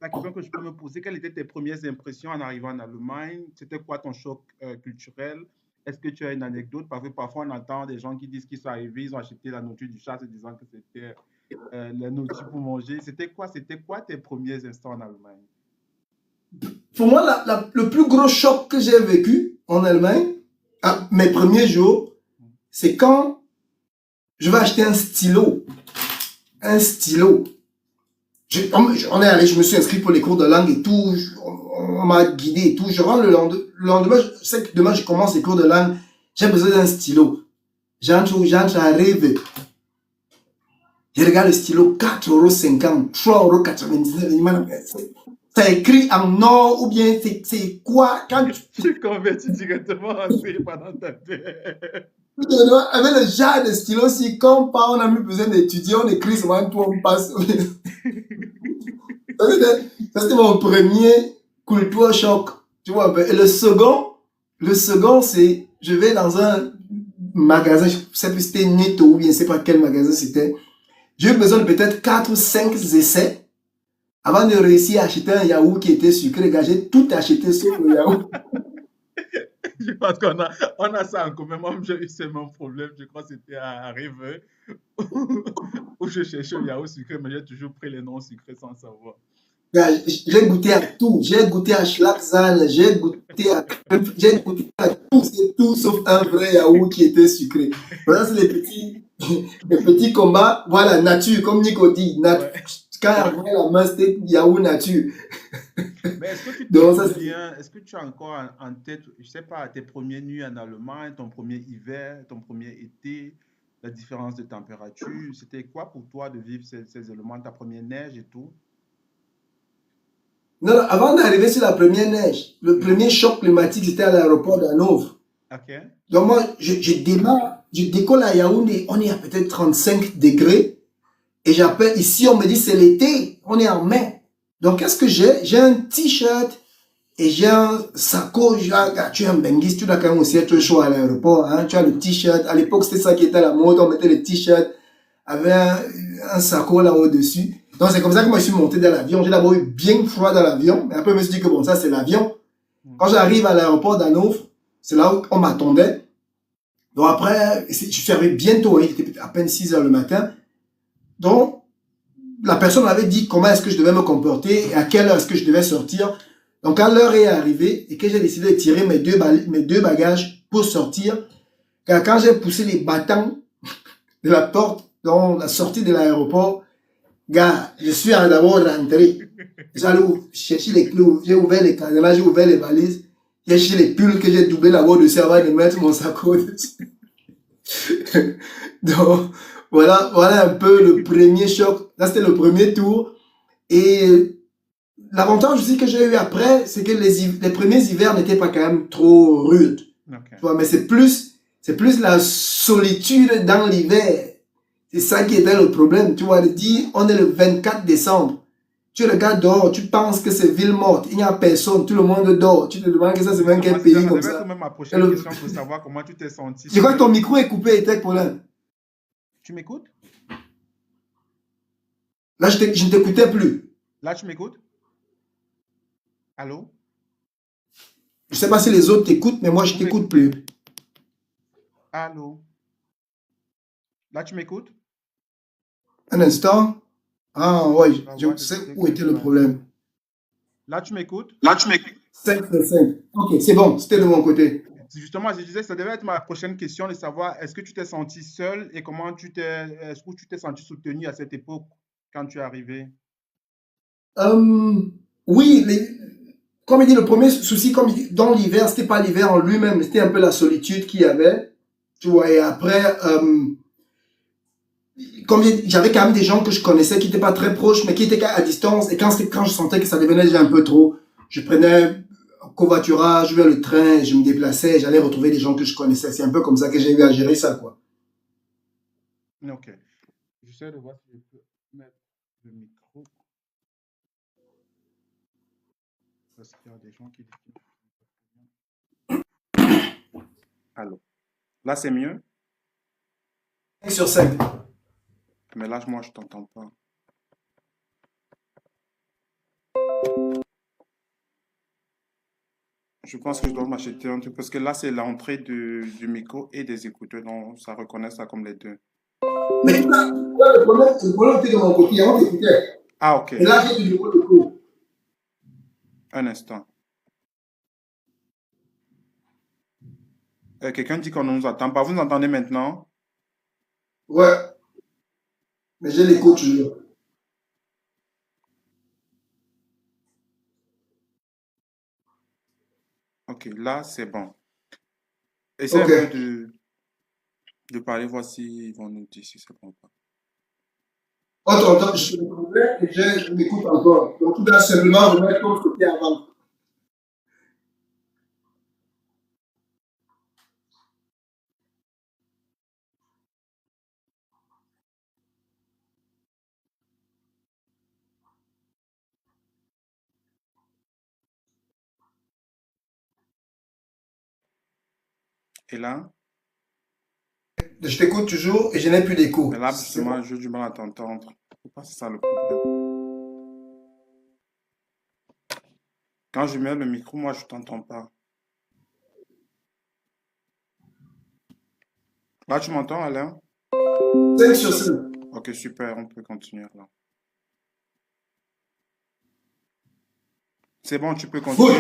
la question que je peux me poser, quelles étaient tes premières impressions en arrivant en Allemagne? C'était quoi ton choc culturel? Est-ce que tu as une anecdote? Parce que parfois, on entend des gens qui disent qu'ils sont arrivés, ils ont acheté la nourriture du chat, se disant que c'était la nourriture pour manger. C'était quoi tes premiers instants en Allemagne? Pour moi, le plus gros choc que j'ai vécu en Allemagne, à mes premiers jours, c'est quand je vais acheter un stylo. Un stylo. On est allé, je me suis inscrit pour les cours de langue et tout. On m'a guidé et tout. Je rentre le lendemain, je sais que demain je commence les cours de langue. J'ai besoin d'un stylo. J'entre, arrive. Je regarde le stylo, 4,50 €, 3,99 €. C'est écrit en or ou bien c'est quoi quand tu convertis directement en C pendant ta tête. Avec le genre de stylo, si comme pas on a mis besoin d'étudier, on écrit souvent tout, on passe. Ça c'était mon premier culture choc. Tu vois, et le second c'est, je vais dans un magasin, je sais plus si c'était Netto ou bien je sais pas quel magasin c'était. J'ai eu besoin de peut-être 4 ou 5 essais avant de réussir à acheter un yaourt qui était sucré. Gars, j'ai tout acheté sauf le yaourt. Je pense qu'on a ça en commun. Moi, j'ai eu ce même problème. Je crois que c'était à Rive où je cherchais le yaourt sucré, mais j'ai toujours pris les noms sucrés sans savoir. J'ai goûté à tout. J'ai goûté à Schlagsahn, j'ai goûté à tout. C'est tout sauf un vrai yaourt qui était sucré. Voilà, c'est les petits combats. Voilà, nature, comme Nico dit. Ouais. Quand il y a la main, c'était yaourt nature. Mais est-ce que tu te souviens, est-ce que tu as encore en tête, je sais pas, tes premières nuits en Allemagne, ton premier hiver, ton premier été, la différence de température? C'était quoi pour toi de vivre ces éléments, ta première neige et tout? Non, avant d'arriver sur la première neige, le premier choc climatique, c'était à l'aéroport d'Hanovre. Ok. Donc moi, je décolle à Yaoundé, on est à peut-être 35 degrés. Et j'appelle, ici, on me dit c'est l'été, on est en mai. Donc qu'est-ce que j'ai? J'ai un t-shirt et j'ai un saco. Tu es un benguiste, tu dois quand même aussi être chaud à l'aéroport. Hein? Tu as le t-shirt. À l'époque, c'était ça qui était à la mode. On mettait le t-shirt avec un saco là au-dessus. Donc c'est comme ça que moi je suis monté dans l'avion. J'ai d'abord eu bien froid dans l'avion. Mais après, je me suis dit que bon, ça c'est l'avion. Quand j'arrive à l'aéroport d'Hanovre, c'est là où on m'attendait. Donc après, je suis arrivé bientôt. Il était à peine 6 heures le matin. Donc, la personne m'avait dit comment est-ce que je devais me comporter et à quelle heure est-ce que je devais sortir. Donc, quand l'heure est arrivée et que j'ai décidé de tirer mes deux bagages pour sortir, quand j'ai poussé les battants de la porte, dans la sortie de l'aéroport, gars, je suis d'abord rentré. J'allais chercher les clés, j'ai ouvert les cadenas, j'ai ouvert les valises, j'ai cherché les pulls que j'ai doublé là-bas dessus avant de mettre mon sac dessus. Donc, voilà un peu le premier choc. Là, c'était le premier tour. Et l'avantage aussi que j'ai eu après, c'est que les premiers hivers n'étaient pas quand même trop rudes. Okay. Tu vois, mais c'est plus la solitude dans l'hiver. C'est ça qui était le problème. Tu vois, dit, on est le 24 décembre. Tu regardes dehors, tu penses que c'est ville morte, il n'y a personne, tout le monde dort. Tu te demandes que ça c'est même quel pays comme ça. Ça devait être même ma prochaine question pour savoir comment tu t'es senti. Je crois que ton micro est coupé, Tech Paulin. Tu m'écoutes? Là, je ne t'écoutais plus. Là, tu m'écoutes? Allô? Je ne sais pas si les autres t'écoutent, mais moi, je ne t'écoute plus. Allô? Là, tu m'écoutes? Un instant. Ah, ouais, je sais où était le problème. Là, tu m'écoutes? 5 sur 5. Ok, c'est bon, c'était de mon côté. Justement, je disais, ça devait être ma prochaine question de savoir est-ce que tu t'es senti seul et est-ce que tu t'es senti soutenu à cette époque quand tu es arrivé? Oui, comme il dit, le premier souci, comme dans l'hiver, c'était pas l'hiver en lui-même, c'était un peu la solitude qu'il y avait. Tu vois, et après, comme j'avais quand même des gens que je connaissais qui n'étaient pas très proches, mais qui étaient à distance. Et quand je sentais que ça devenait déjà un peu trop, je prenais un covoiturage, le train, je me déplaçais, j'allais retrouver des gens que je connaissais. C'est un peu comme ça que j'ai eu à gérer ça, quoi. Ok. J'essaie de voir si je peux mettre le micro. Parce qu'il y a des gens qui disent. Allô. Là, c'est mieux? 5 sur 5. Mais là, moi, je t'entends pas. Je pense que je dois m'acheter un truc parce que là, c'est l'entrée du micro et des écouteurs. Donc, ça reconnaît ça comme les deux. Mais tout ça, le problème était de mon côté. Avant, t'écoutais. Ah, ok. Et là, j'ai du nouveau de cours. Un instant. Quelqu'un dit qu'on ne nous attend pas. Vous nous entendez maintenant? Ouais, mais j'ai l'écho toujours. Ok, là, c'est bon. Essaye Ok. un peu de parler, voir s'ils vont nous dire si c'est bon ou pas. Autre temps, je te retrouverai et je m'écoute encore. Donc, tout va simplement remettre ton côté avant. Et là? Je t'écoute toujours et je n'ai plus Mais d'écho. là, C'est bon. justement, j'ai du mal à t'entendre. Je sais pas si c'est ça le problème. Quand je mets le micro, moi, je t'entends pas. Là, tu m'entends, Alain? 5 sur 5. Ok, super, on peut continuer là. C'est bon, tu peux continuer.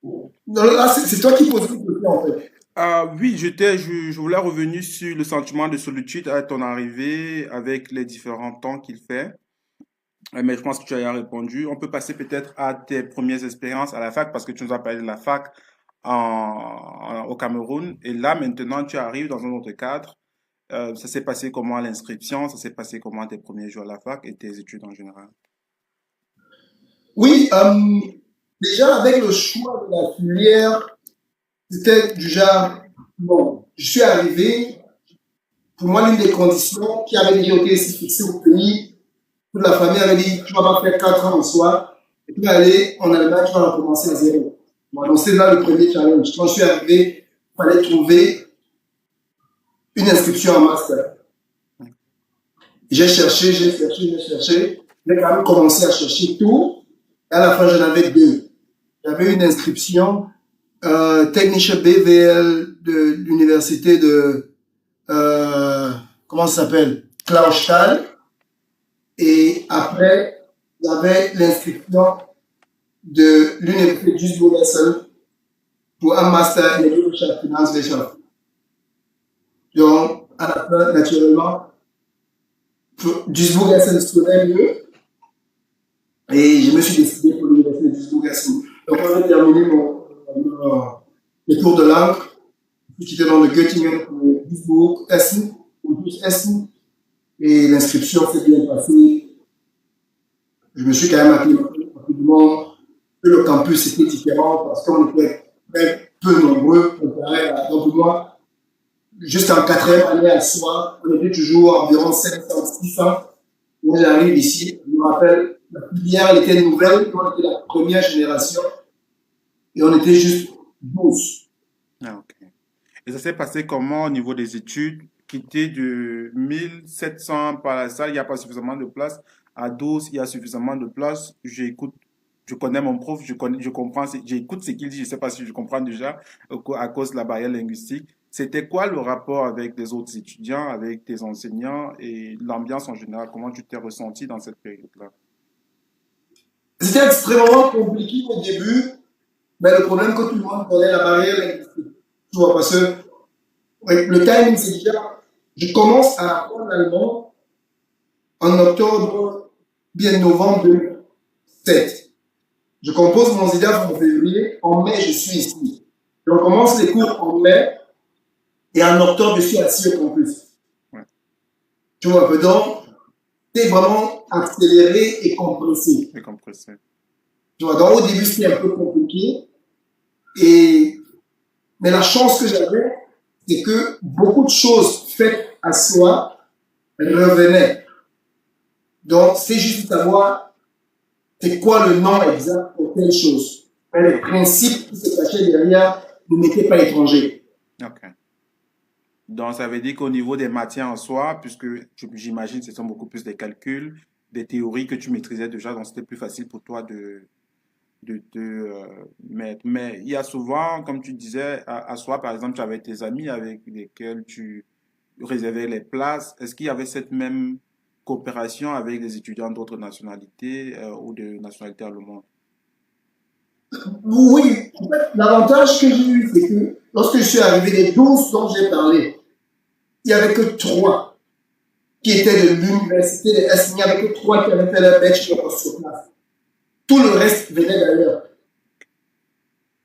Good. Non, là, c'est toi qui poses une question en fait. Ah oui, je voulais revenir sur le sentiment de solitude à ton arrivée avec les différents temps qu'il fait. Mais je pense que tu as répondu. On peut passer peut-être à tes premières expériences à la fac parce que tu nous as parlé de la fac au Cameroun. Et là, maintenant, tu arrives dans un autre cadre. Ça s'est passé comment l'inscription? Ça s'est passé comment tes premiers jours à la fac et tes études en général? Oui, déjà avec le choix de la filière, c'était du genre, bon, je suis arrivé, pour moi, l'une des conditions qui avait dit, ok, c'est fixé au pays, toute la famille avait dit, tu vas pas faire 4 ans en soi, et puis aller en Allemagne, tu vas recommencer à zéro. Bon, donc c'est là le premier challenge. Quand je suis arrivé, il fallait trouver une inscription en master. J'ai cherché, j'ai cherché, j'ai cherché. J'ai quand même commencé à chercher tout. Et à la fin, j'en avais deux. J'avais une inscription technische BWL de l'université de, euh, comment ça s'appelle? Clausthal. Et après, j'avais l'inscription de l'université de Duisburg-Essen pour un master en Wirtschaft, Finanzwirtschaft. Donc, à la fin, naturellement, Duisburg-Essen sonnait mieux. Et je me suis décidé pour l'université de Duisburg-Essen. Donc, quand j'ai terminé le cours de langue, j'étais dans le Göttingen pour Duisburg-Essen, ou Essen, et l'inscription s'est bien passée. Je me suis quand même acclimaté rapidement que le campus était différent parce qu'on était très peu nombreux comparé à, donc moi, juste en quatrième année à soi, on était toujours environ 500, 600. Moi, j'arrive ici, je me rappelle, la filière, elle était nouvelle, on était la première génération et on était juste 12. Ah, ok. Et ça s'est passé comment au niveau des études? Quitter de 1700 par la salle, il n'y a pas suffisamment de place. À 12, il y a suffisamment de place. J'écoute, je connais mon prof, je comprends, j'écoute ce qu'il dit, je ne sais pas si je comprends déjà à cause de la barrière linguistique. C'était quoi le rapport avec les autres étudiants, avec tes enseignants et l'ambiance en général? Comment tu t'es ressenti dans cette période-là? C'était extrêmement compliqué au début, mais le problème que tout le monde connaît, la barrière linguistique. Tu vois, parce que le timing, c'est déjà, je commence à apprendre l'allemand en octobre, bien novembre 2007. Je compose mon ZIDAF en février, en mai, je suis ici. On commence les cours en mai, et en octobre, je suis assis au campus. Ouais, Tu vois, donc, c'est vraiment accéléré et compressé. j'ai compris ça. Tu vois, donc au début, c'était un peu compliqué. Et, mais la chance que j'avais, c'est que beaucoup de choses faites à soi revenaient. Donc, c'est juste savoir c'est quoi le nom exact pour telle chose. Mais les principes qui se cachaient derrière ne m'étaient pas étrangers. Ok. Donc, ça veut dire qu'au niveau des matières en soi, puisque j'imagine que ce sont beaucoup plus des calculs, des théories que tu maîtrisais déjà, donc c'était plus facile pour toi de te mettre. Mais il y a souvent, comme tu disais, à soi, par exemple, tu avais tes amis avec lesquels tu réservais les places. Est-ce qu'il y avait cette même coopération avec des étudiants d'autres nationalités ou de nationalité allemande? Oui, en fait, l'avantage que j'ai eu, c'est que lorsque je suis arrivé, les 12 dont j'ai parlé, il n'y avait que 3 qui étaient de l'université de Essen. Il n'y avait que 3 qui avaient fait leur bachelor sur place. Tout le reste venait d'ailleurs.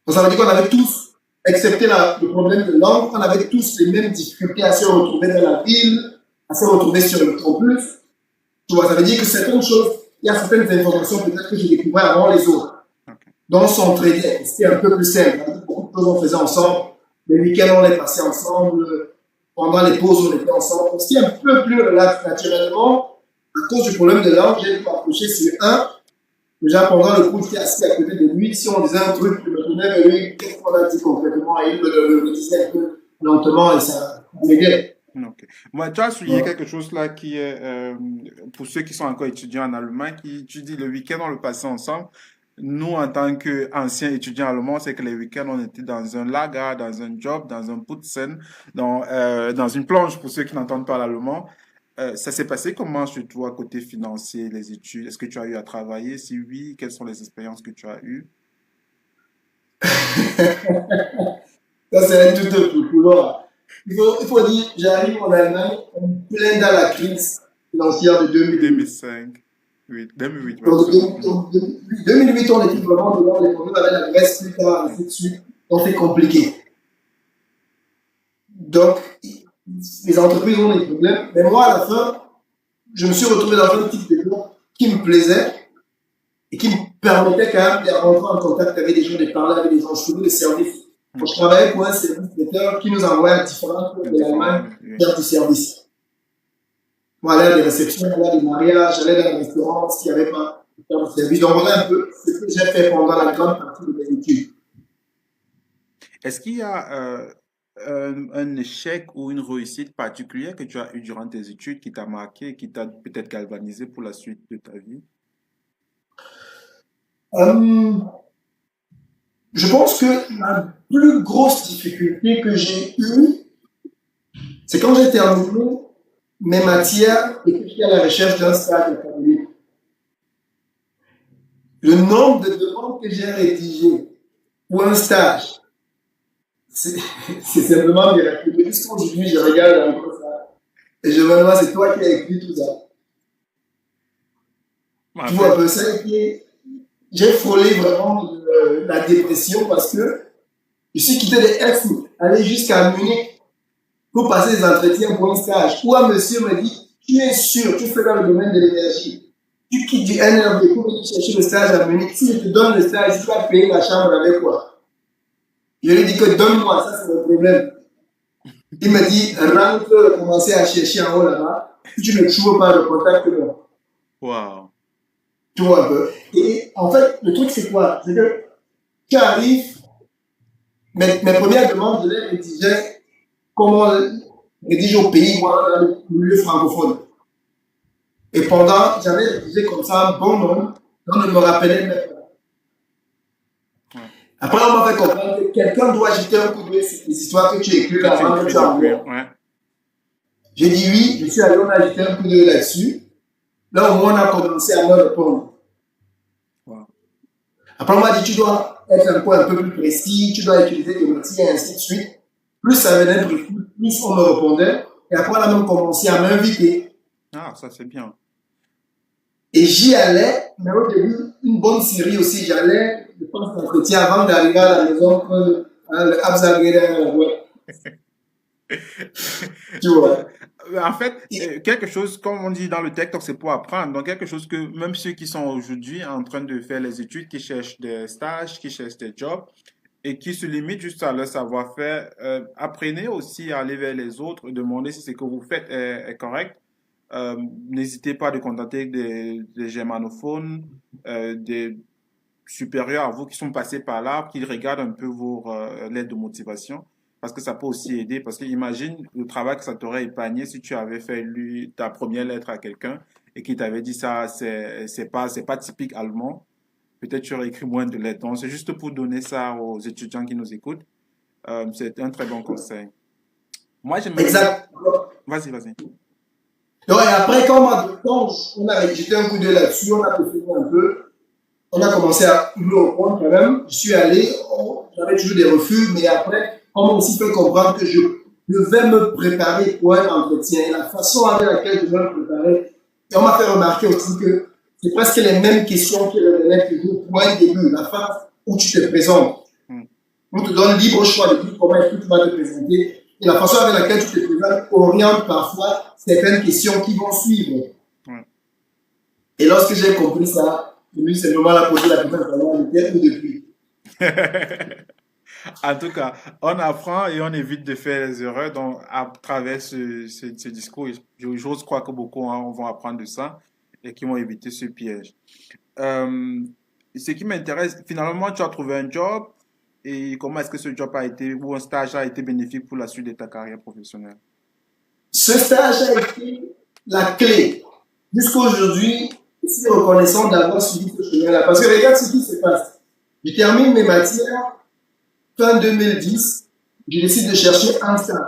Donc ça veut dire qu'on avait tous, excepté le problème de langue, on avait tous les mêmes difficultés à se retrouver dans la ville, à se retrouver sur le campus. Tu vois, ça veut dire que certaines choses, il y a certaines informations peut-être que j'ai découvert avant les autres. Ok. Donc, on s'entraidait. C'était un peu plus simple. Beaucoup de choses on faisait ensemble. Les week-ends, on les passait ensemble. Pendant les pauses, on était ensemble. C'était un peu plus relax naturellement. À cause du problème de langue, j'ai dû m'approcher sur un. Déjà, pendant le cours, j'étais assis à côté de lui. Si on disait un truc, je me tournais vers lui. Qu'est-ce qu'on a dit concrètement? Et il me disait un peu lentement et ça m'aidait. Ok. Moi, tu as souligné quelque chose là qui est, pour ceux qui sont encore étudiants en Allemagne, qui, tu dis le week-end, on le passait ensemble. Nous, en tant qu'anciens étudiants allemands, c'est que les week-ends, on était dans un lager, dans un job, dans un putzen, dans une plonge, pour ceux qui n'entendent pas l'allemand. Ça s'est passé comment chez toi, côté financier, les études? Est-ce que tu as eu à travailler? Si oui, quelles sont les expériences que tu as eues? Ça, c'est un tout autre couloir. Il faut dire, j'arrive en Allemagne en plein dans la crise financière de 2008. 2005, 8, 2008, ouais, Donc, c'est ça. Mhm. 2008, on était vraiment devant les problèmes avec la Grèce, plus tard, ainsi de suite. Donc, c'est compliqué. Donc, les entreprises ont des problèmes. Mais moi, à la fin, je me suis retrouvé dans un type de job qui me plaisait et qui me permettait quand même de rentrer en contact avec des gens, de parler avec des gens. Je faisais des services. Donc, je Ok. travaillais pour un service traiteur qui nous envoyait à différentes C'est places de différent, l'Allemagne oui. Oui. faire du service. Moi, j'allais à des réceptions, j'allais à des mariages, j'allais dans les restaurants, s'il n'y avait pas de faire du service. Donc, voilà un peu ce que j'ai fait pendant la grande partie de mes études. Est-ce qu'il y a un échec ou une réussite particulière que tu as eu durant tes études qui t'a marqué, qui t'a peut-être galvanisé pour la suite de ta vie? Euh, je pense que la plus grosse difficulté que j'ai eue, c'est quand j'ai terminé mes matières et que j'étais à la recherche d'un stage académique. Le nombre de demandes que j'ai rédigées pour un stage, c'est c'est simplement miraculeux. Jusqu'aujourd'hui, je regarde encore ça et je me demande, c'est toi qui as écrit tout ça. En Tu vois un fait, peu ça, j'ai frôlé vraiment la dépression parce que je suis quitté de Essen, aller jusqu'à Munich pour passer des entretiens pour un stage. Où un monsieur me dit, tu es sûr, tu fais dans le domaine de l'énergie. Tu quittes du NRB pour venir chercher le stage à Munich. Si je te donne le stage, tu vas payer la chambre avec quoi? Je lui dis que donne-moi, ça c'est le problème. Il me dit, rentre, commencer à chercher en haut là-bas. Si tu ne trouves pas le contact, non. waouh. Tu vois un peu. Et en fait, le truc c'est quoi? C'est que tu arrives, mes premières demandes, je les rédigeais comment rédiger au pays, moi, dans le milieu francophone. Et pendant, j'avais rédigé comme ça un bon nombre, on ne me rappelait même pas. Ouais. Après, on m'a fait comprendre que quelqu'un doit jeter un coup d'œil sur les histoires que tu écris Que tu avant que écris tu depuis, envoies. ouais. J'ai dit oui, je suis allé, on a jeté un coup d'œil là-dessus. Là, au moins, on a commencé à me répondre. Wow. Après, on m'a dit, tu dois être un peu plus précis, tu dois utiliser des outils et ainsi de suite. Plus ça venait précis, plus on me répondait. Et après, on a même commencé à m'inviter. Ah, ça c'est bien. Et j'y allais, mais au début, une bonne série aussi. J'allais, je pense, l'entretien avant d'arriver à la maison, le Abzagere, ouais, tu vois. En fait, Et, quelque chose, comme on dit dans le texte, donc c'est pour apprendre. Donc, quelque chose que même ceux qui sont aujourd'hui en train de faire les études, qui cherchent des stages, qui cherchent des jobs, et qui se limitent juste à leur savoir-faire, apprenez aussi à aller vers les autres, demander si ce que vous faites est correct. Euh, N'hésitez pas à contacter des germanophones, des supérieurs à vous qui sont passés par là, qui regardent un peu vos lettres de motivation, parce que ça peut aussi aider. Parce que imagine le travail que ça t'aurait épargné si tu avais fait lui, ta première lettre à quelqu'un et qui t'avait dit ça, c'est pas typique allemand. peut-être tu aurais écrit moins de lettres. Donc, c'est juste pour donner ça aux étudiants qui nous écoutent. C'est un très bon conseil. Moi, j'aimerais bien... Exact. Vas-y, vas-y. Donc, et après, quand on a jeté un coup d'œil là-dessus, on a peaufiné un peu, on a commencé à ouvrir au point quand même. Je suis allé, j'avais toujours des refus, mais après, on m'a aussi fait comprendre que je devais me préparer pour un entretien. Et la façon avec laquelle je devais me préparer, et on m'a fait remarquer aussi que c'est presque les mêmes questions qui revenaient toujours pour un début, la phase où tu te présentes. Mm. On te donne libre choix de dire comment est-ce que tu vas te présenter. Et la façon avec laquelle tu te présentes oriente parfois certaines questions qui vont suivre. Ouais. Et lorsque j'ai compris ça, je me suis simplement là poser la question de était où depuis. En tout cas, on apprend et on évite de faire les erreurs. Donc, à travers ce discours, j'ose croire que beaucoup vont apprendre de ça et qui vont éviter ce piège. Euh, Ce qui m'intéresse, finalement, tu as trouvé un job et comment est-ce que ce job a été ou un stage a été bénéfique pour la suite de ta carrière professionnelle? Ce stage a été la clé. Jusqu'à aujourd'hui, je suis reconnaissant d'avoir suivi ce chemin-là. Parce que regarde ce qui se passe. Je termine mes matières fin 2010. Je décide de chercher un stage.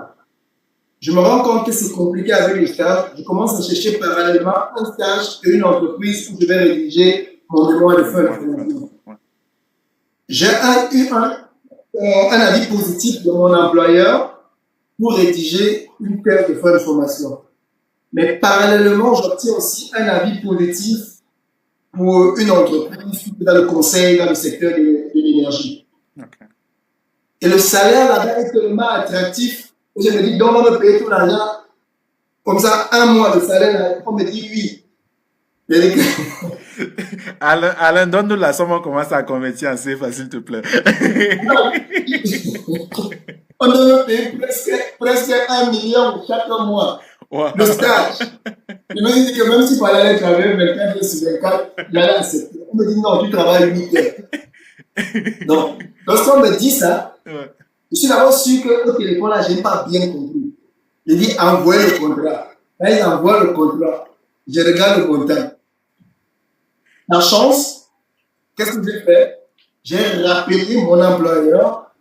Je me rends compte que c'est compliqué avec les stages. Je commence à chercher parallèlement un stage et une entreprise où je vais rédiger mon mémoire de fin de formation. J'ai eu un avis positif de mon employeur pour rédiger une thèse de fin de formation. Mais parallèlement, j'obtiens aussi un avis positif pour une entreprise dans le conseil, dans le secteur de l'énergie. Okay. Et le salaire là-bas est tellement attractif que je me dis, donc on me paye tout l'argent, comme ça, un mois de salaire, on me dit oui. Alain, donne-nous la somme, on commence à convertir en CFA, s'il te plaît. On me paye presque 1 million chaque mois. Wow. Le stage. Je me dis que même si il fallait travailler 24 heures sur 24, il allait accepter. On me dit non, tu travailles 8 heures. Donc, lorsqu'on me dit ça, ouais. Je suis d'abord sûr qu'au téléphone là, je n'ai pas bien compris. Je dis envoyez le contrat. Quand ils envoient le contrat, je regarde le montant. La chance, qu'est-ce que j'ai fait? J'ai rappelé mon employeur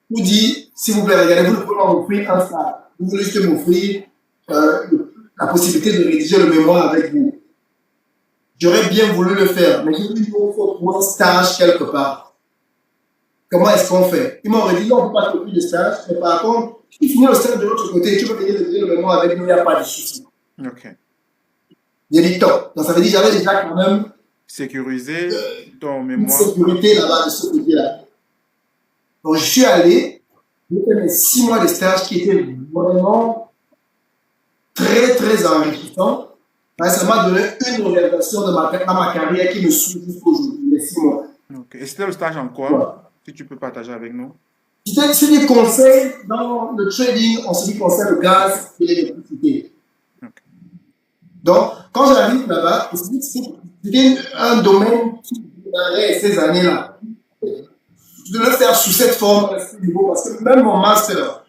pour dire, s'il vous plaît, regardez, vous pouvez m'offrir un stage. Vous voulez juste m'offrir la possibilité de rédiger le mémoire avec vous. J'aurais bien voulu le faire, mais j'ai dit qu'il faut un stage quelque part. Comment est-ce qu'on fait? Ils m'ont dit non, on ne peut pas t'offrir de stage, mais par contre, si tu finis le stage de l'autre côté, tu peux venir rédiger le mémoire avec nous, il n'y a pas de souci. Ok. J'ai dit top. Donc ça veut dire que j'avais déjà quand même sécurisé ton mémoire. Une sécurité là-bas de ce côté-là. Donc je suis allé, j'ai fait mes 6 mois de stage qui étaient vraiment très très enrichissants. Ça m'a donné une orientation dans ma carrière qui me suit jusqu'aujourd'hui, les 6 mois. Okay. Et c'était le stage en quoi? Ouais. Si tu peux partager avec nous. C'est des conseils dans le trading, on se dit conseil de gaz et l'électricité. Okay. Donc, quand j'arrive là-bas, c'était un domaine qui durait ces années-là. Je devais le faire sous cette forme, parce que même mon master,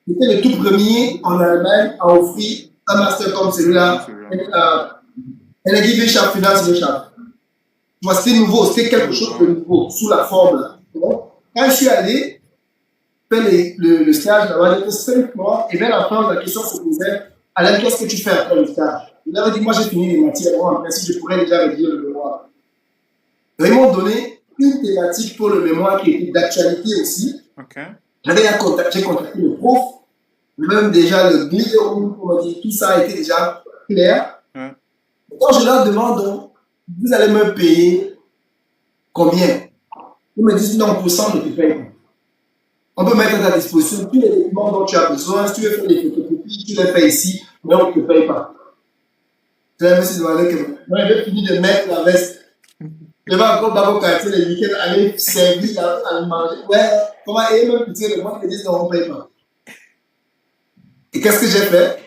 c'était le tout premier en Allemagne à offrir un master comme celui-là, Energy Wirtschaft, Finance Wirtschaft. C'était nouveau, c'était quelque chose de nouveau, sous la forme là. Donc, quand je suis allé faire le stage là-bas, j'ai fait 5 mois, et bien à la fin, la question se posait, Alain, qu'est-ce que tu fais après le stage? Il avait dit, moi j'ai fini les matières, moi en principe, je pourrais déjà rédiger le mémoire. Et ils m'ont donné une thématique pour le mémoire qui était d'actualité aussi. Okay. J'ai contacté le prof, même déjà le guide pour me dire tout ça a été déjà clair. Quand je leur demande, donc, vous allez me payer combien? Ils me disent non, pour ça on ne te paye pas. On peut mettre à ta disposition tous les documents dont tu as besoin. Si tu veux faire des photocopies, tu les fais ici, mais on ne te paye pas. Je me suis demandé que moi, j'avais fini de mettre la veste. Je vais encore dans mon quartier les week-ends aller servir à manger. Ouais, comment et même pitié le moi qui me disent non, on ne paye pas. Et qu'est-ce que j'ai fait?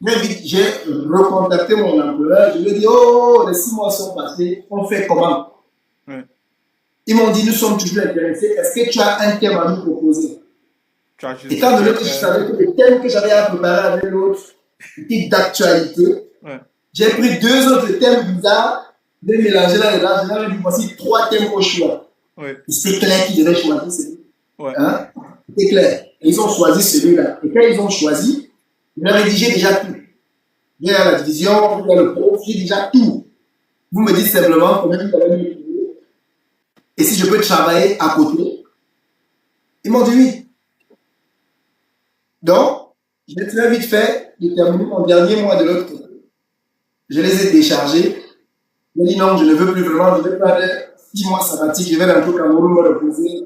Très vite, j'ai recontacté mon employeur. Je lui ai dit, oh, les 6 mois sont passés, on fait comment? Ils m'ont dit, nous sommes toujours intéressés. Est-ce que tu as un thème à nous proposer? Étant donné que je savais que le thème que j'avais à préparer avec l'autre était d'actualité, j'ai pris 2 autres thèmes bizarres de mélanger là-dedans. Je leur ai dit, voici 3 thèmes au choix. Ouais. Et c'est clair qu'ils devaient choisir celui-là. Ouais. Hein? C'est clair. Et ils ont choisi celui-là. Et quand ils ont choisi, je leur ai dit, j'ai déjà tout. J'ai la division, j'ai le prof, j'ai déjà tout. Vous me dites simplement combien vous allez m'utiliser. Et si je peux travailler à côté. Ils m'ont dit oui. Donc, j'ai très vite fait, j'ai terminé mon dernier mois de l'autre côté. Je les ai déchargés. J'ai dit non, je ne veux plus vraiment, je vais prendre 6 mois sabbatiques, je vais dans le Cameroun me reposer.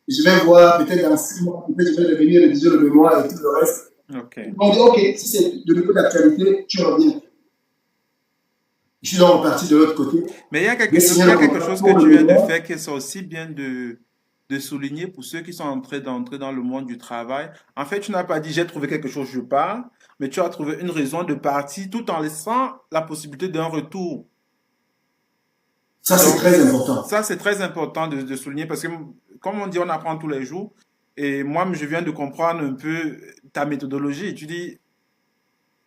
Je vais voir, peut-être dans 6 mois, peut-être je vais revenir rédiger le mémoire et tout le reste. Ok. Ils m'ont dit ok, si c'est de niveau d'actualité, tu reviens. Je suis donc reparti de l'autre côté. Mais il y a quelque J'ai chose, signé il y a le quelque contrat chose pour que le tu viens de mémoire. faire qui est aussi bien de souligner pour ceux qui sont d'entrer dans le monde du travail. En fait, tu n'as pas dit j'ai trouvé quelque chose, je pars, mais tu as trouvé une raison de partir tout en laissant la possibilité d'un retour. Ça, c'est Donc, très important. ça, c'est très important de souligner parce que, comme on dit, on apprend tous les jours. Et moi, je viens de comprendre un peu ta méthodologie. Tu dis,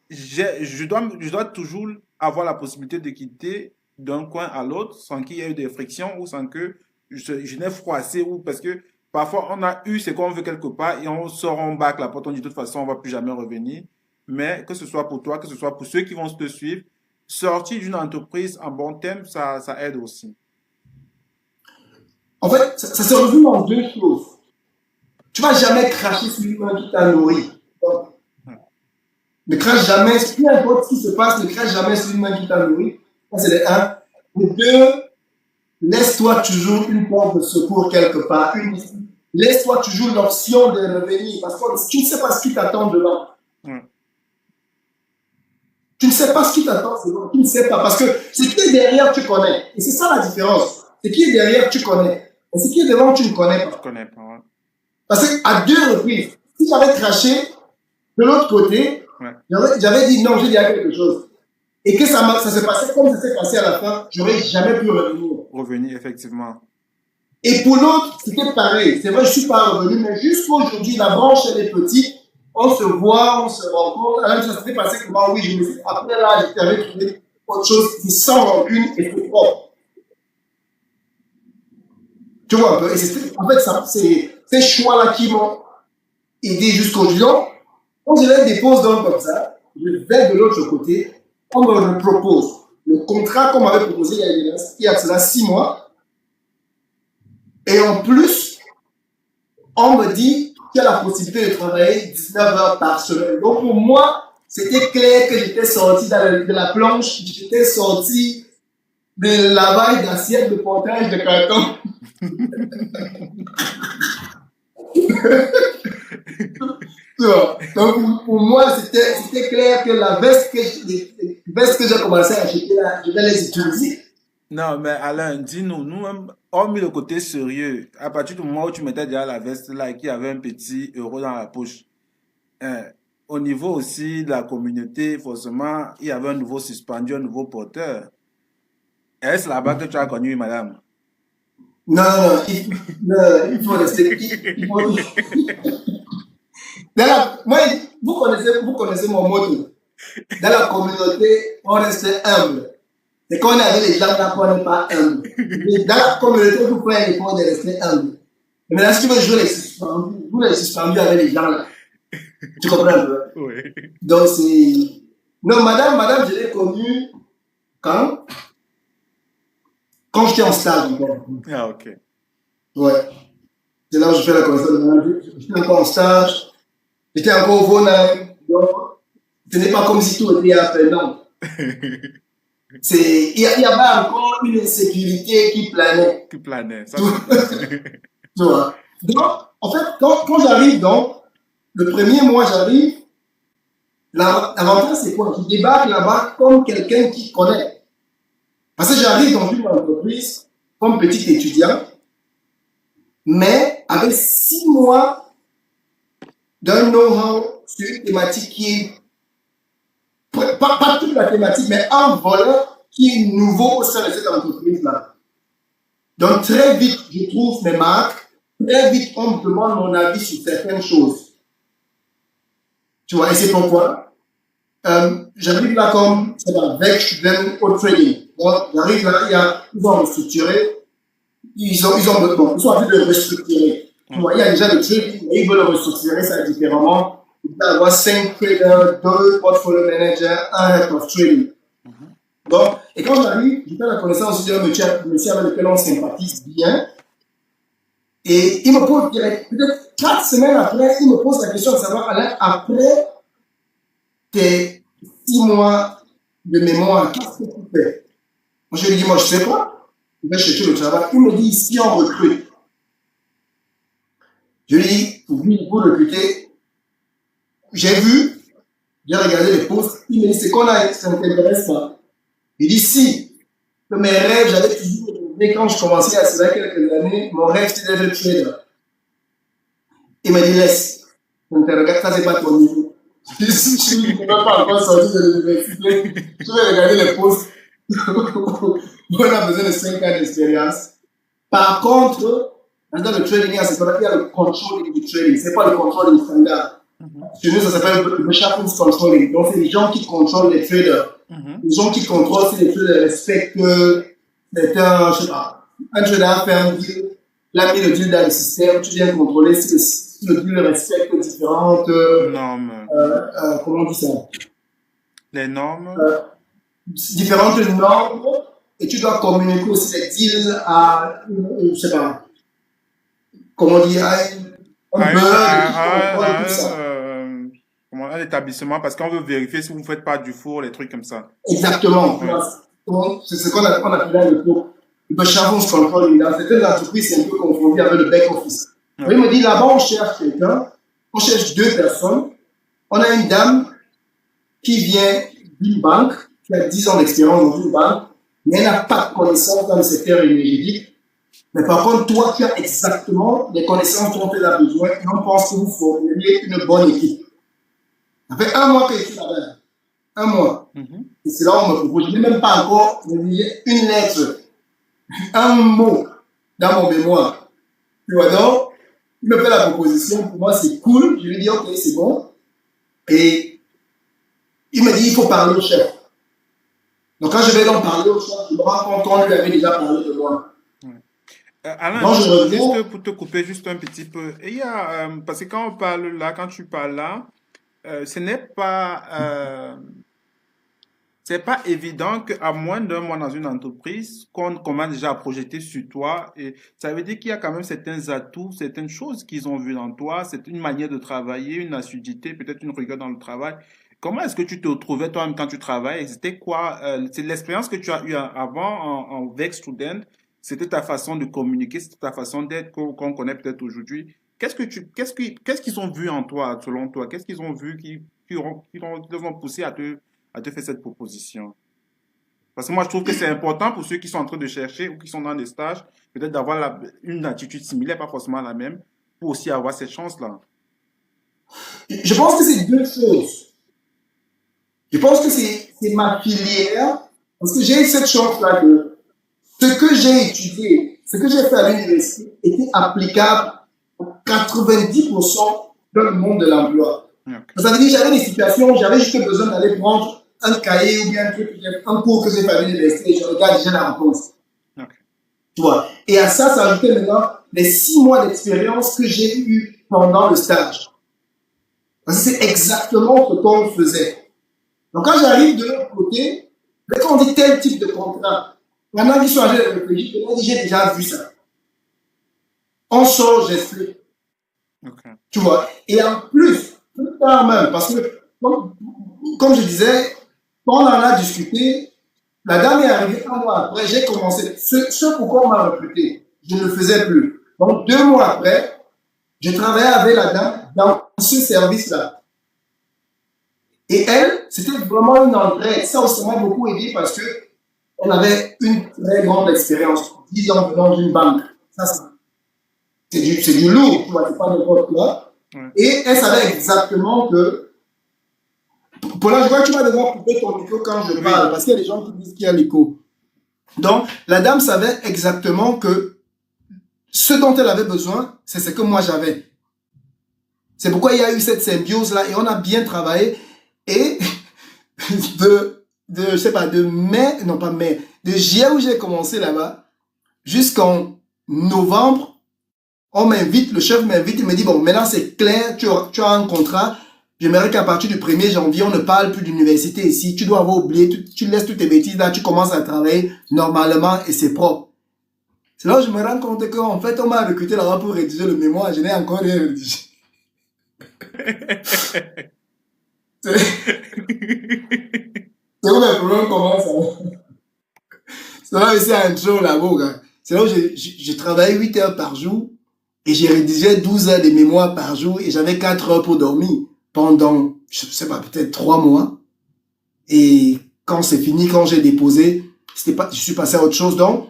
je dois toujours avoir la possibilité de quitter d'un coin à l'autre sans qu'il y ait eu des frictions ou sans que je n'ai froissé ou parce que parfois on a eu ce qu'on veut quelque part et on sort en bac la porte, on dit de toute façon on va plus jamais revenir. Mais que ce soit pour toi, que ce soit pour ceux qui vont te suivre, sortir d'une entreprise en bon terme, ça aide aussi. En fait, ça se résume en 2 choses. Tu ne vas jamais cracher sur l'humain qui t'a nourri. Donc, ne crache jamais, peu importe ce qui se passe, ne crache jamais sur l'humain qui t'a nourri. Ça, c'est le 1. Le 2, laisse-toi toujours une porte de secours quelque part. Laisse-toi toujours l'option de revenir. Parce que tu ne sais pas ce qui t'attend devant. Ouais. Tu ne sais pas ce qui t'attend devant. Tu ne sais pas. Parce que ce qui est derrière, tu connais. Et c'est ça la différence. Ce qui est derrière, tu connais. Et ce qui est devant, tu ne connais Je pas. connais pas. Ouais. Parce qu'à 2 reprises, si j'avais craché de l'autre côté, Ouais. j'avais dit non, j'ai dit quelque chose. Et que ça s'est passé comme ça s'est passé à la fin, j'aurais jamais pu revenir. Revenir, effectivement. Et pour l'autre, c'était pareil. C'est vrai, je suis pas revenu, mais jusqu'aujourd'hui, la branche, elle est petite. On se voit, on se rencontre. Alors, ça s'est passé que moi, oui, je me suis. Après là, j'avais trouvé autre chose qui sans rancune et c'est propre. Tu vois un peu. Et en fait, c'est ces choix-là qui m'ont aidé jusqu'aujourd'hui. Donc, quand je les dépose donc comme ça, je vais de l'autre côté, on me le propose. Le contrat qu'on m'avait proposé il y a cela 6 mois. Et en plus, on me dit qu'il y a la possibilité de travailler 19 heures par semaine. Donc pour moi, c'était clair que j'étais sorti de la planche, j'étais sorti de lavage d'assiette, de portage de carton. Donc pour moi, c'était clair que la veste que j'ai commencé à acheter là, je vais les utiliser. Non, mais Alain, dis-nous, nous-mêmes, hormis le côté sérieux, à partir du moment où tu mettais déjà la veste là et qu'il y avait un petit euro dans la poche, hein, au niveau aussi de la communauté, forcément, il y avait un nouveau suspendu, un nouveau porteur. Est-ce là-bas que tu as connu madame? Non, il faut rester. Moi, vous connaissez mon mot. Dans la communauté, on reste humble. C'est quand on est avec les gens là qu'on n'est pas humble. Dans la communauté, vous pouvez un effort de rester humble. Mais là, si tu veux jouer les suspendus, vous les suspendus avec les gens là. Tu comprends un peu? Oui. Donc, c'est. Non, madame, je l'ai connue quand j'étais en stage encore. Ah, ok. Ouais. C'est là où je fais la connaissance de madame. J'étais encore en stage. J'étais encore au Vonaï. Donc, ce n'est pas comme si tout était à faire, non. Il y avait encore une insécurité qui planait. Qui planait. Ça, Tu vois. Donc, en fait, quand j'arrive, donc, le premier mois, j'arrive, l'avantage, c'est quoi? Je débarque là-bas comme quelqu'un qui connaît. Parce que j'arrive dans une entreprise comme petit étudiant, mais avec 6 mois d'un know-how sur une thématique qui est pas toute la thématique, mais un volet qui est nouveau au sein de cette entreprise-là. Donc, très vite, je trouve mes marques. Très vite, on me demande mon avis sur certaines choses. Tu vois, et c'est pourquoi j'arrive là comme c'est un VEC student au trading. Donc, j'arrive là, ils ont restructuré. Ils sont en train de restructurer. Tu vois, il y a déjà le trading, mais ils veulent restructurer ça différemment. Il va y avoir 5 traders, 2 portfolio managers, un head of trading. Donc, et quand j'arrive, je fais la connaissance d'un monsieur avec lequel on sympathise bien. Et il me pose, peut-être 4 semaines après, il me pose la question de savoir, Alain, après tes 6 mois de mémoire, qu'est-ce que tu fais? Moi, je lui dis, moi, je ne sais pas. Je vais chercher le travail. Il me dit, ici, on recrute. Je lui dis, oui, vous recrutez. J'ai vu, j'ai regardé les postes. Il me dit, c'est qu'on a, ça ne t'intéresse pas. Il dit, si. Mes rêves, j'avais toujours rêvé quand je commençais à cela quelques années, mon rêve, c'était d'être trader. Il m'a dit, laisse. Ça ne te regarde, ça, c'est pas ton niveau. Je ne peux pas encore sortir de l'université. Je vais regarder les postes. On a besoin de 5 ans d'expérience. Par contre, dans le trading, il y a le controlling du trading. Ce n'est pas le controlling standard. Chez nous, ça s'appelle le sharpens controlling. Donc, c'est les gens qui contrôlent les traders. Les gens qui contrôlent si les traders respectent certains, je sais pas, un trader a fait un deal, il a mis le deal dans le système, tu viens contrôler si le deal respecte différentes normes. Comment on dit ça? Les normes. Différentes normes, et tu dois communiquer aussi les deals à, je sais pas, comment on dit, un établissement, parce qu'on veut vérifier si vous ne faites pas du four, les trucs comme ça. Exactement. Ouais. C'est ce qu'on appelle le performance control. Dans certaines entreprises, c'est un peu confondu avec le back office. Ouais. Il me dit, là-bas, on cherche quelqu'un, on cherche 2 personnes. On a une dame qui vient d'une banque, qui a 10 ans d'expérience dans une banque, mais elle n'a pas de connaissances dans le secteur énergétique. Mais par contre, toi, tu as exactement les connaissances dont elle a besoin et on pense que vous formeriez une bonne équipe. Ça fait 1 mois que je suis là-bas. 1 mois. Et c'est là où on me propose. Je n'ai même pas encore une lettre, un mot dans mon mémoire. Tu vois donc, il me fait la proposition. Pour moi, c'est cool. Je lui dis, ok, c'est bon. Et il me dit, il faut parler au chef. Donc, quand je vais donc parler au chef, je me rends compte qu'on lui avait déjà parlé de moi. Alain, donc, juste pour te couper juste un petit peu, il y a, parce que quand on parle là, quand tu parles là, ce n'est pas, c'est pas évident qu'à moins d'un mois dans une entreprise, qu'on commence déjà à projeter sur toi. Et ça veut dire qu'il y a quand même certains atouts, certaines choses qu'ils ont vues dans toi, c'est une manière de travailler, une assiduité, peut-être une rigueur dans le travail. Comment est-ce que tu te retrouvais toi-même quand tu travailles? C'était quoi? C'est l'expérience que tu as eue avant en VEX Student? C'était ta façon de communiquer, c'était ta façon d'être qu'on connaît peut-être aujourd'hui. Qu'est-ce qu'ils ont vu en toi, selon toi? Qu'est-ce qu'ils ont vu qui ont poussé à te faire cette proposition? Parce que moi, je trouve que c'est important pour ceux qui sont en train de chercher ou qui sont dans des stages, peut-être d'avoir une attitude similaire, pas forcément la même, pour aussi avoir cette chance-là. Je pense que c'est 2 choses. Je pense que c'est ma filière, parce que j'ai eu cette chance-là que ce que j'ai étudié, ce que j'ai fait à l'université était applicable à 90% dans le monde de l'emploi. Okay. Ça veut dire que j'avais des situations où j'avais juste besoin d'aller prendre un cahier ou bien un cours que j'ai fait à l'université et je regarde déjà la réponse. Okay. Tu vois. Et à ça s'ajoutait maintenant les 6 mois d'expérience que j'ai eu pendant le stage. Parce que c'est exactement ce qu'on faisait. Donc quand j'arrive de l'autre côté, quand on dit tel type de contrat, maintenant qu'ils sont âgés de réfléchir, on dit j'ai déjà vu ça. On sort, j'explique. Okay. Tu vois. Et en plus tard même, parce que comme je disais, quand on en a discuté, la dame est arrivée 1 mois après, j'ai commencé. Ce pourquoi on m'a recruté, je ne le faisais plus. Donc 2 mois après, je travaillais avec la dame dans ce service-là. Et elle, c'était vraiment une entrée. Ça aussi m'a beaucoup aidé parce qu'elle avait une très grande expérience, 10 ans dans une banque. Ça, c'est du lourd, tu vois, c'est pas n'importe quoi. Ouais. Et elle savait exactement que. Pour là, je vois que tu vas devoir couper ton micro quand je parle, parce qu'il y a des gens qui disent qu'il y a l'écho. Donc, la dame savait exactement que ce dont elle avait besoin, c'est ce que moi j'avais. C'est pourquoi il y a eu cette symbiose-là et on a bien travaillé. Et je sais pas, de mai, non pas mai, De juillet où j'ai commencé là-bas, jusqu'en novembre, on m'invite, le chef m'invite, il me dit, bon, maintenant c'est clair, tu as un contrat, j'aimerais qu'à partir du 1er janvier, on ne parle plus d'université ici, tu dois avoir oublié, tu laisses toutes tes bêtises là, tu commences à travailler normalement et c'est propre. C'est là où je me rends compte qu'en fait, on m'a recruté là-bas pour rédiger le mémoire, je n'ai encore rien rédigé. C'est où le problème commence. C'est là où c'est un show là-bas. C'est là où je travaillais 8 heures par jour et j'ai rédigé 12 heures de mémoire par jour et j'avais 4 heures pour dormir pendant, je sais pas, peut-être 3 mois. Et quand c'est fini, quand j'ai déposé, je suis passé à autre chose. Donc,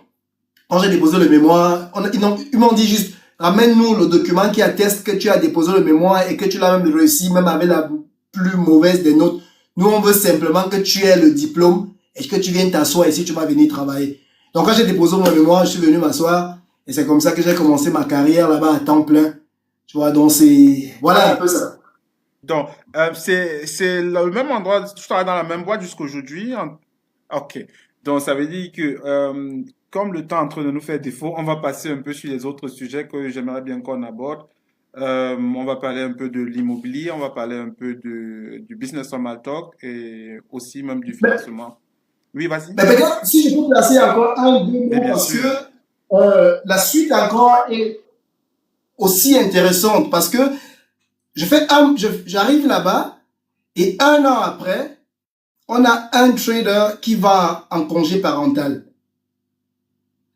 quand j'ai déposé le mémoire, ils m'ont dit juste, ramène-nous le document qui atteste que tu as déposé le mémoire et que tu l'as même réussi, même avec la plus mauvaise des notes. Nous, on veut simplement que tu aies le diplôme et que tu viennes t'asseoir ici, tu vas venir travailler. Donc, quand j'ai déposé mon mémoire, je suis venu m'asseoir et c'est comme ça que j'ai commencé ma carrière là-bas à temps plein. Tu vois, donc c'est, voilà un peu ça. Donc, c'est le même endroit, tu travailles dans la même boîte jusqu'aujourd'hui. Ok. Donc, ça veut dire que comme le temps est en train de nous faire défaut, on va passer un peu sur les autres sujets que j'aimerais bien qu'on aborde. On va parler un peu de l'immobilier, on va parler un peu du business en Maltalk et aussi même du financement. Oui, vas-y. Mais peut-être, si je peux placer encore un ou deux mots, parce sûr. que la suite encore est aussi intéressante, parce que j'arrive là-bas et 1 an après, on a un trader qui va en congé parental.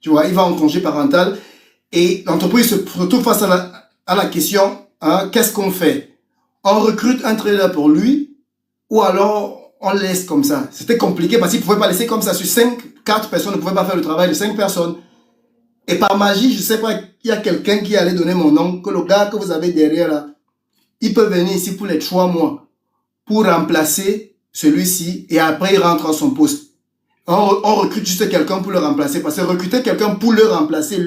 Tu vois, il va en congé parental et l'entreprise se retrouve face à la question, hein, qu'est-ce qu'on fait? On recrute un trader pour lui ou alors on laisse comme ça. C'était compliqué parce qu'il ne pouvait pas laisser comme ça. Sur 4 personnes ne pouvaient pas faire le travail de 5 personnes. Et par magie, je ne sais pas, il y a quelqu'un qui allait donner mon nom, que le gars que vous avez derrière là, il peut venir ici pour les 3 mois pour remplacer celui-ci et après il rentre à son poste. On recrute juste quelqu'un pour le remplacer parce que recruter quelqu'un pour le remplacer,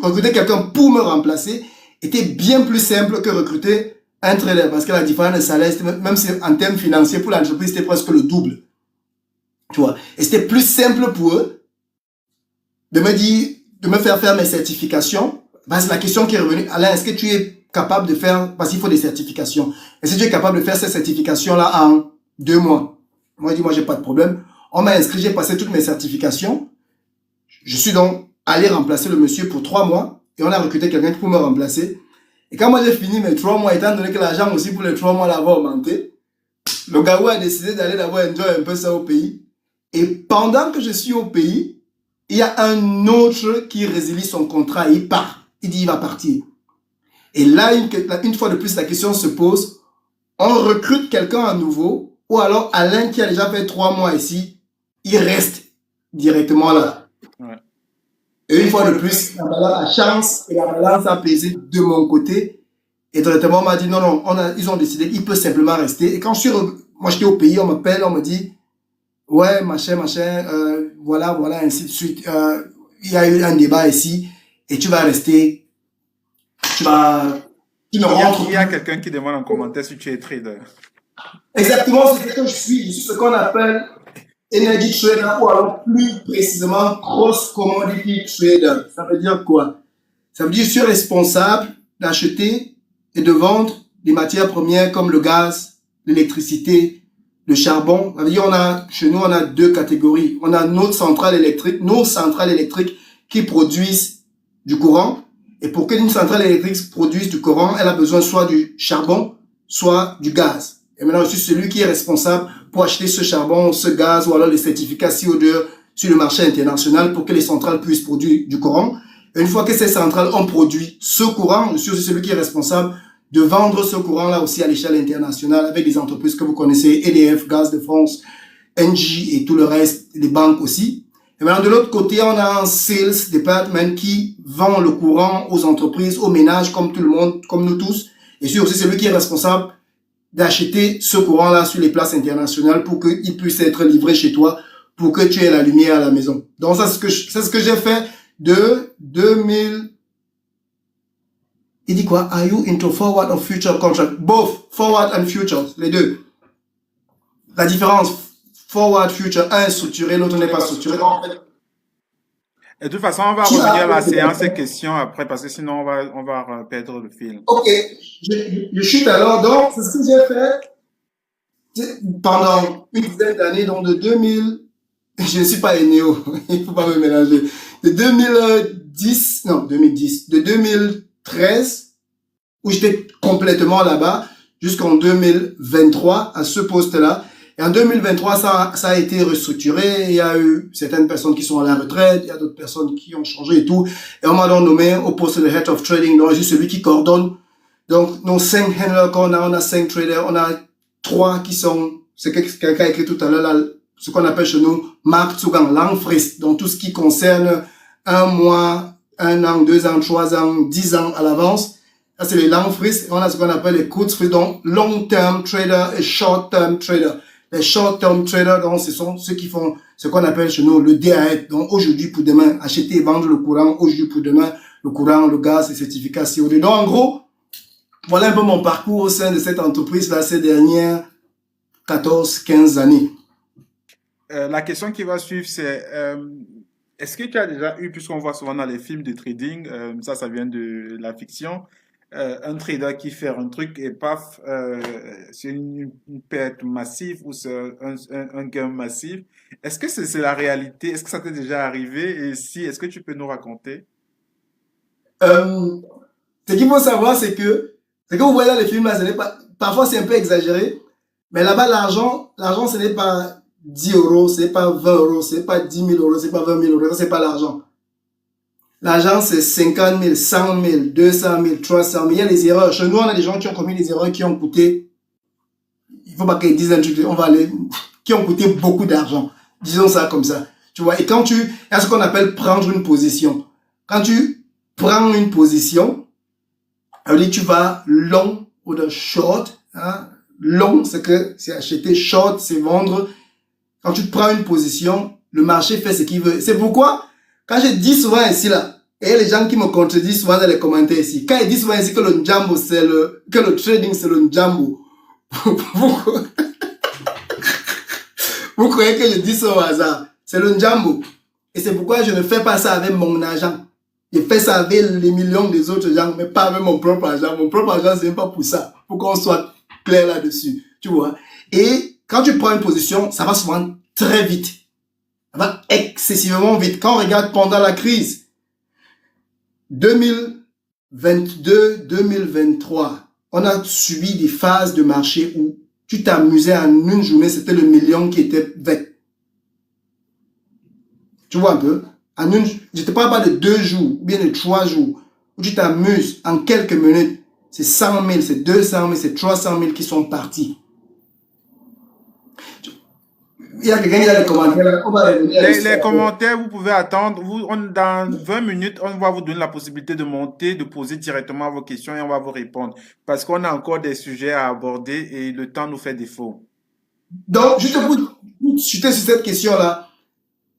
recruter quelqu'un pour me remplacer était bien plus simple que recruter un trader parce que la différence de salaire, même si en termes financiers pour l'entreprise, c'était presque le double. Tu vois. Et c'était plus simple pour eux de me dire, de me faire mes certifications. Ben, c'est la question qui est revenue. Alain, est-ce que tu es capable de faire, parce qu'il faut des certifications. Est-ce que tu es capable de faire ces certifications-là en 2 mois? Moi, je dis, moi, j'ai pas de problème. On m'a inscrit, j'ai passé toutes mes certifications. Je suis donc allé remplacer le monsieur pour 3 mois et on a recruté quelqu'un pour me remplacer. Et quand moi j'ai fini mes 3 mois, étant donné que l'argent aussi pour les 3 mois là va augmenter, le gars a décidé d'aller d'abord enjoy un peu ça au pays. Et pendant que je suis au pays, il y a un autre qui résilie son contrat et il part. Il dit il va partir. Et là, une fois de plus, la question se pose, on recrute quelqu'un à nouveau ou alors Alain qui a déjà fait 3 mois ici, il reste directement là. Ouais. Et une fois de plus, la chance et la balance a pesé de mon côté. Et directement, on m'a dit, non, ils ont décidé, il peut simplement rester. Et quand moi j'étais au pays, on m'appelle, on me dit, ouais, machin, voilà, ainsi de suite. Il y a eu un débat ici et tu vas rester. Tu ne rentres Il y a quelqu'un qui demande en commentaire si tu es trader. Exactement, c'est ce que je suis. Je suis ce qu'on appelle Energy Trader ou alors plus précisément Cross Commodity Trader. Ça veut dire quoi? Ça veut dire que je suis responsable d'acheter et de vendre des matières premières comme le gaz, l'électricité, le charbon. Ça veut dire chez nous, on a 2 catégories. On a nos centrales électriques qui produisent du courant. Et pour qu'une centrale électrique produise du courant, elle a besoin soit du charbon, soit du gaz. Et maintenant, je suis celui qui est responsable pour acheter ce charbon, ce gaz ou alors les certificats CO2 sur le marché international pour que les centrales puissent produire du courant. Et une fois que ces centrales ont produit ce courant, je suis aussi celui qui est responsable de vendre ce courant-là aussi à l'échelle internationale avec des entreprises que vous connaissez, EDF, Gaz de France, Engie et tout le reste, les banques aussi. Et maintenant, de l'autre côté, on a un sales department qui vend le courant aux entreprises, aux ménages, comme tout le monde, comme nous tous. Et je suis aussi celui qui est responsable d'acheter ce courant-là sur les places internationales pour qu'il puisse être livré chez toi, pour que tu aies la lumière à la maison. Donc, c'est ce que j'ai fait de 2000. Il dit quoi? Are you into forward or future contract? Both, forward and future, les deux. La différence, forward, future, un est structuré, l'autre n'est pas structuré. En fait, Et de toute façon, on va Qui revenir a à la séance et questions après parce que sinon on va perdre le fil. Ok, je chute alors. Donc, c'est ce que j'ai fait pendant une dizaine d'années, donc de 2000, je ne suis pas Néo, il ne faut pas me mélanger, de 2010, non, 2010, de 2013, où j'étais complètement là-bas, jusqu'en 2023, à ce poste-là. Et en 2023, ça a été restructuré. Il y a eu certaines personnes qui sont à la retraite, il y a d'autres personnes qui ont changé et tout. Et on m'a donc nommé au poste de Head of Trading, donc je suis celui qui coordonne. Donc, nos 5 handlers qu'on a, on a 5 traders, on a 3 qui sont, c'est quelqu'un a écrit tout à l'heure, là, ce qu'on appelle chez nous, Mark Tsugang, Langfrist. Donc, tout ce qui concerne 1 mois, 1 an, 2 ans, 3 ans, 10 ans à l'avance. Ça, c'est les Langfrist. On a ce qu'on appelle les Kurzfrist, donc long-term trader et short-term trader. Les short-term traders, donc, ce sont ceux qui font ce qu'on appelle chez nous le DAF. Donc, aujourd'hui pour demain, acheter et vendre le courant. Aujourd'hui pour demain, le courant, le gaz, les certificats CO2. Donc, en gros, voilà un peu mon parcours au sein de cette entreprise-là ces dernières 14-15 années. La question qui va suivre, c'est est-ce que tu as déjà eu, puisqu'on voit souvent dans les films de trading, ça vient de la fiction, un trader qui fait un truc et paf, c'est une perte massive ou c'est un gain massif. Est-ce que c'est la réalité? Est-ce que ça t'est déjà arrivé? Et si, est-ce que tu peux nous raconter? Euh, Ce qu'il faut savoir, c'est que vous voyez dans les films, là, ce n'est pas, parfois c'est un peu exagéré, mais là-bas, l'argent, ce n'est pas 10 euros, ce n'est pas 20 euros, ce n'est pas 10 000 euros, ce n'est pas 20 000 euros, ça, c'est pas l'argent. L'argent, c'est 50 000, 100 000, 200 000, 300 000. Il y a les erreurs. Chez nous, on a des gens qui ont commis des erreurs qui ont coûté, il faut pas qu'ils disent un truc, on va aller, qui ont coûté beaucoup d'argent. Disons ça comme ça. Tu vois, et quand il y a ce qu'on appelle prendre une position. Quand tu prends une position, tu vas long ou de short. Hein. Long, c'est que c'est acheter. Short, c'est vendre. Quand tu prends une position, le marché fait ce qu'il veut. C'est pourquoi, quand je dis souvent ici, là, et il y a les gens qui me contredisent souvent dans les commentaires ici, quand ils disent souvent ici que le Njambo, que le trading, c'est le Njambo, vous croyez que je dis ça au hasard? C'est le Njambo. Et c'est pourquoi je ne fais pas ça avec mon argent. Je fais ça avec les millions des autres gens, mais pas avec mon propre argent. Mon propre argent, c'est même pas pour ça. Pour qu'on soit clair là-dessus. Tu vois. Et quand tu prends une position, ça va souvent très vite. Ça va excessivement vite. Quand on regarde pendant la crise, 2022, 2023, on a subi des phases de marché où tu t'amusais en une journée, c'était le million qui était vert. Tu vois un peu? Je te parle pas de 2 jours, ou bien de 3 jours, où tu t'amuses en quelques minutes. C'est 100 000, c'est 200 000, c'est 300 000 qui sont partis. Il y a quelqu'un qui a des commentaires là. On va revenir Les commentaires, vous pouvez attendre. Dans 20 minutes, on va vous donner la possibilité de monter, de poser directement vos questions et on va vous répondre. Parce qu'on a encore des sujets à aborder et le temps nous fait défaut. Donc, juste pour chuter sur cette question-là,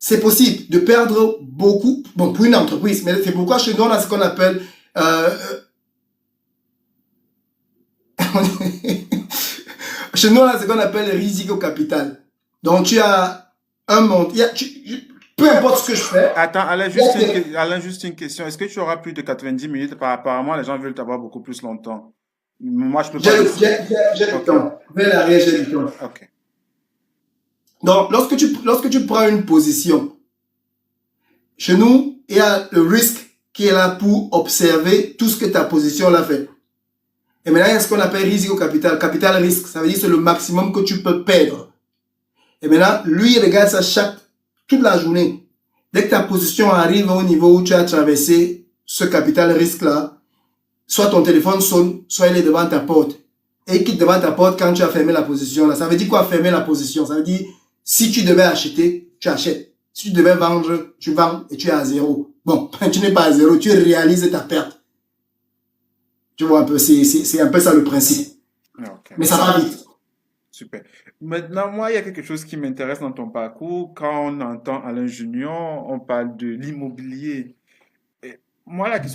c'est possible de perdre beaucoup, bon, pour une entreprise, mais c'est pourquoi chez nous, on a ce qu'on appelle chez nous, on a ce qu'on appelle le risque au capital. Donc, tu as un montant, peu importe ce que je fais. Attends, Alain, juste une question. Est-ce que tu auras plus de 90 minutes? Apparemment, les gens veulent t'avoir beaucoup plus longtemps. Moi, je peux pas. J'ai du temps. Vers l'arrière, j'ai du temps. Ok. Donc, lorsque tu prends une position, chez nous, il y a le risque qui est là pour observer tout ce que ta position l'a fait. Et maintenant, il y a ce qu'on appelle risque au capital. Capital risque, ça veut dire que c'est le maximum que tu peux perdre. Et maintenant, lui, il regarde ça toute la journée. Dès que ta position arrive au niveau où tu as traversé ce capital risque-là, soit ton téléphone sonne, soit il est devant ta porte. Et il quitte devant ta porte quand tu as fermé la position. Là. Ça veut dire quoi, fermer la position? Ça veut dire, si tu devais acheter, tu achètes. Si tu devais vendre, tu vends et tu es à zéro. Bon, tu n'es pas à zéro, tu réalises ta perte. Tu vois un peu, c'est un peu ça le principe. Okay. Mais ça va vite. Super. Maintenant, moi, il y a quelque chose qui m'intéresse dans ton parcours. Quand on entend Alain Junior, on parle de l'immobilier. Moi, la question